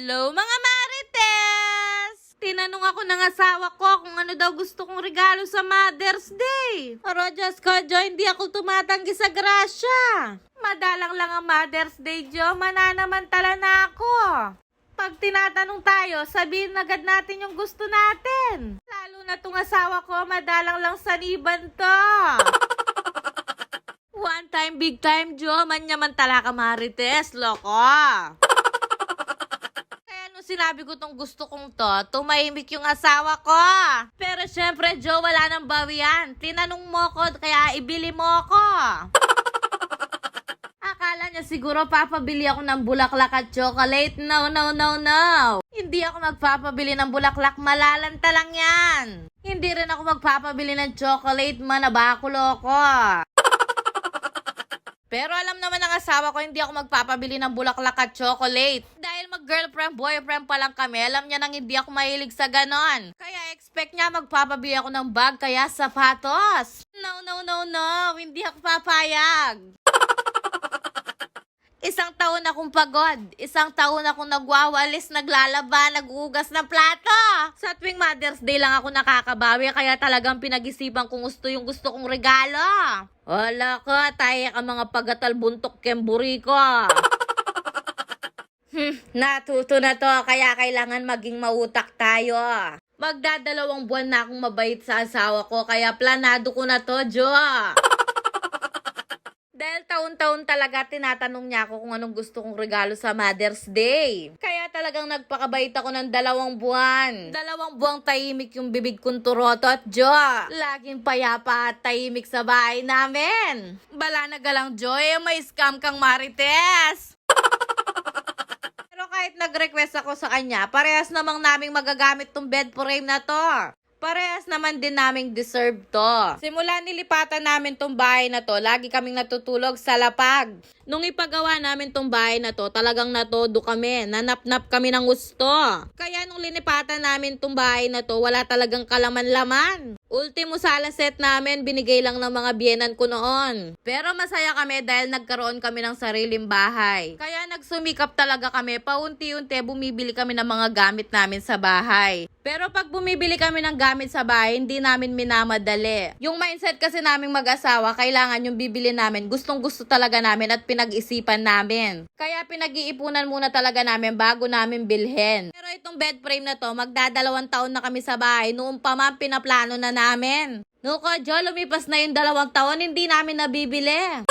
Hello mga Marites! Tinanong ako ng asawa ko kung ano daw gusto kong regalo sa Mother's Day. Pero Diyos ko, Jo, hindi ako tumatanggi sa grasya. Madalang lang ang Mother's Day, Jo. Mananamantala na ako. Pag tinatanong tayo, sabihin agad natin yung gusto natin. Lalo na tong asawa ko, madalang lang saniban to. One time, big time, Jo. Manyamantala ka, Marites. Loko. Sinabi ko tong gusto kong to, tumahimik yung asawa ko. Pero syempre, Joe, wala nang bawian. Tinanong mo ko, kaya ibili mo ko. Akala niya siguro papabili ako ng bulaklak at chocolate. No, no, no, no. Hindi ako magpapabili ng bulaklak, malalanta lang yan. Hindi rin ako magpapabili ng chocolate, manabakulo ko. Pero alam naman ng asawa ko, hindi ako magpapabili ng bulaklak at chocolate. Dahil mag-girlfriend, boyfriend pa lang kami, alam niya nang hindi ako mahilig sa ganon. Kaya expect niya magpapabili ako ng bag, kaya sapatos. No, no, no, no. Hindi ako papayag. Isang taon akong pagod. Isang taon akong nagwawalis, naglalaba, nagugas ng plato. Sa tuwing Mother's Day lang ako nakakabawi, kaya talagang pinag-isipan kung yung gusto kong regalo. Wala ka, tayo ka mga pagatal buntok kemburi ko. Natuto na to, kaya kailangan maging mautak tayo. Magdadalawang buwan na akong mabait sa asawa ko, kaya planado ko na to, Jo. Dahil taon-taon talaga tinatanong niya ako kung anong gusto kong regalo sa Mother's Day. Kaya talagang nagpakabait ako ng 2 buwan. 2 buwang tahimik yung bibig kong turoto at Jo. Laging payapa at tahimik sa bahay namin. Bala na galang Jo, may scam kang Marites. Pero kahit nag-request ako sa kanya, parehas namang naming magagamit tong bed frame na to. Parehas naman din naming deserve to. Simula nilipatan namin tong bahay na to, lagi kaming natutulog sa lapag. Nung ipagawa namin tong bahay na to, talagang natodo kami. Nanap-nap kami ng gusto. Kaya nung linipatan namin tong bahay na to, wala talagang kalaman-laman. Ultimo sala set namin, binigay lang ng mga biyenan ko noon. Pero masaya kami dahil nagkaroon kami ng sariling bahay. Kaya nagsumikap talaga kami, paunti-unti bumibili kami ng mga gamit namin sa bahay. Pero pag bumibili kami ng gamit sa bahay, hindi namin minamadali. Yung mindset kasi naming mag-asawa, kailangan yung bibili namin, gustong-gusto talaga namin at pinag-isipan namin. Kaya pinag-iipunan muna talaga namin bago namin bilhin. Pero itong bed frame na to, magdadalawang taon na kami sa bahay, noong pa man pinaplano na namin. Nuko, Jo, lumipas na yung 2 taon, hindi namin nabibili.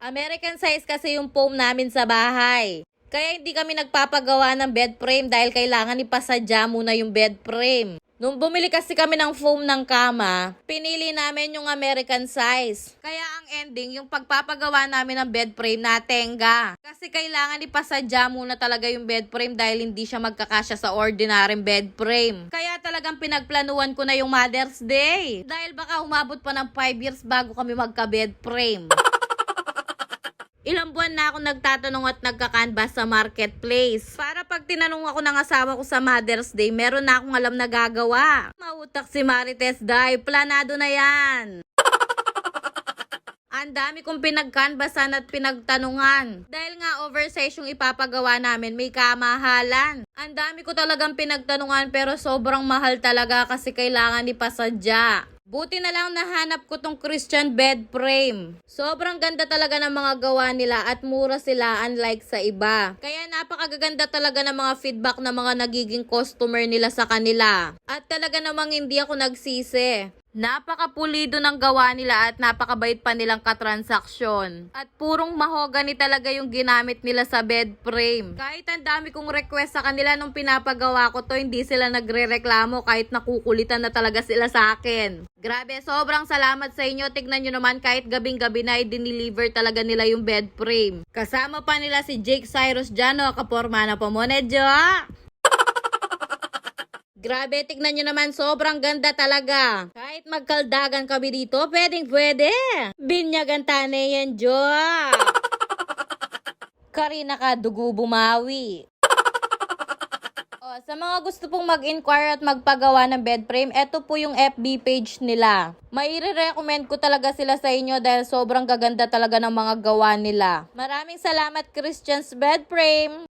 American size kasi yung foam namin sa bahay. Kaya hindi kami nagpapagawa ng bed frame dahil kailangan ipasadya muna yung bed frame. Nung bumili kasi kami ng foam ng kama, pinili namin yung American size. Kaya ang ending, yung pagpapagawa namin ng bed frame na tenga. Kasi kailangan ipasadya muna talaga yung bed frame dahil hindi siya magkakasya sa ordinary bed frame. Kaya talagang pinagplanuhan ko na yung Mother's Day. Dahil baka umabot pa ng 5 years bago kami magka-bed frame. Ilang buwan na ako nagtatanong at nagka-canvas sa marketplace. Para pag tinanong ako ng asawa ko sa Mother's Day, meron na akong alam na gagawa. Mautak si Marites dahil planado na yan. Ang dami kong pinag-canvasan at pinagtanungan. Dahil nga oversize yung ipapagawa namin, may kamahalan. Ang dami ko talagang pinagtanungan pero sobrang mahal talaga kasi kailangan ipasadya. Buti na lang nahanap ko tong Christian bed frame. Sobrang ganda talaga ng mga gawa nila at mura sila unlike sa iba. Kaya napakaganda talaga ng mga feedback ng mga nagiging customer nila sa kanila. At talaga namang hindi ako nagsisi. Napakapulido ng gawa nila at napakabait pa nilang katransaksyon. At purong mahogany talaga yung ginamit nila sa bed frame. Kahit ang dami kong request sa kanila nung pinapagawa ko to, hindi sila nagre-reklamo kahit nakukulitan na talaga sila sa akin. Grabe, sobrang salamat sa inyo. Tignan nyo naman kahit gabing-gabi na i-deliver talaga nila yung bed frame. Kasama pa nila si Jake Cyrus Jano, kaporma na po mo, Nedjo. Grabe, tignan nyo naman, sobrang ganda talaga. Kahit magkaldagan kami dito, pwede. Binyagan tane yan, Jo. Karina ka, dugo bumawi. Sa mga gusto pong mag-inquire at magpagawa ng bed frame, eto po yung FB page nila. Maire-recommend ko talaga sila sa inyo dahil sobrang gaganda talaga ng mga gawa nila. Maraming salamat, Christian's Bed Frame!